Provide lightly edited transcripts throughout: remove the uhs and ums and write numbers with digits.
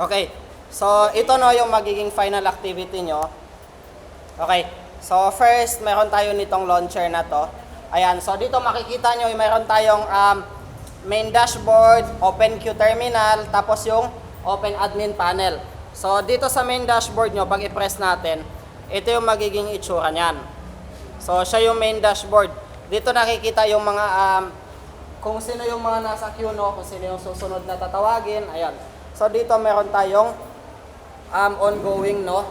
Okay. So, ito no yung magiging final activity nyo. Okay. So, first, meron tayo nitong launcher na to. Ayan. So, dito makikita nyo, meron tayong main dashboard, open queue terminal, tapos yung open admin panel. So, dito sa main dashboard nyo, pag i-press natin, ito yung magiging itsura niyan. So, siya yung main dashboard. Dito nakikita yung mga, kung sino yung mga nasa queue, no? Kung sino yung susunod na tatawagin. Ayan. So, dito meron tayong ongoing, no?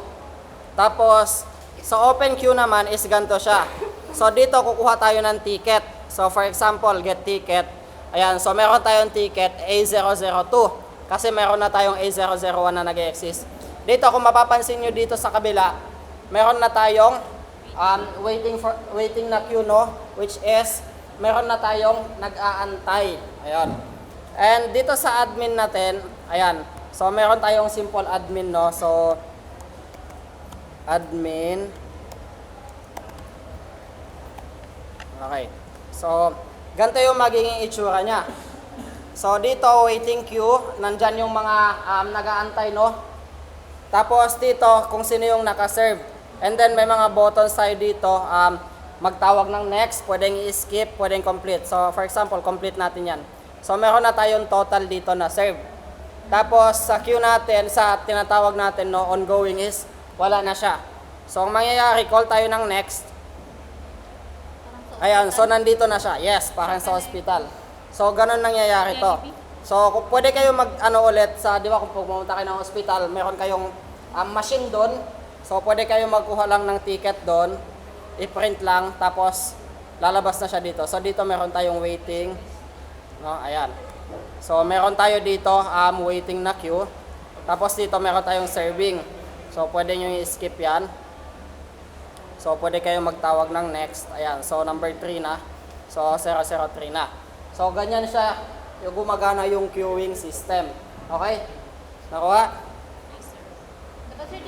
Tapos, sa open queue naman is ganito siya. So, dito kukuha tayo ng ticket. So, for example, get ticket. Ayan. So, meron tayong ticket A002. Kasi meron na tayong A001 na nag-exist. Dito, kung mapapansin nyo dito sa kabila, meron na tayong waiting na queue, no? Which is, meron na tayong nag-aantay. Ayan. And dito sa admin natin, ayan. So, meron tayong simple admin, no? So, admin. Okay. So, ganito yung magiging itsura niya. So, dito, waiting queue. Nandyan yung mga nag-aantay, no? Tapos, dito, kung sino yung nakaserve. And then, may mga buttons tayo dito. Magtawag ng next, pwedeng i-skip, pwedeng complete. So, for example, complete natin yan. So, meron na tayong total dito na serve. Tapos, sa queue natin, sa tinatawag natin, no, ongoing is, wala na siya. So, ang mangyayari, call tayo ng next. Ayan, so nandito na siya. Yes, parang sa hospital. So, ganun nangyayari to. So, kung pwede kayo ulit sa, di ba, kung pumunta kayo ng hospital, meron kayong machine doon. So, pwede kayo magkuha lang ng ticket doon, i-print lang, tapos lalabas na siya dito. So, dito meron tayong waiting. No, ayan. So, meron tayo dito, waiting na queue. Tapos dito meron tayong serving. So, pwede nyo i-skip yan. So, pwede kayo magtawag ng next. Ayan. So, number 3 na. So, 003 na. So, ganyan siya yung gumagana yung queuing system. Okay? Nakuha? Tapos sir,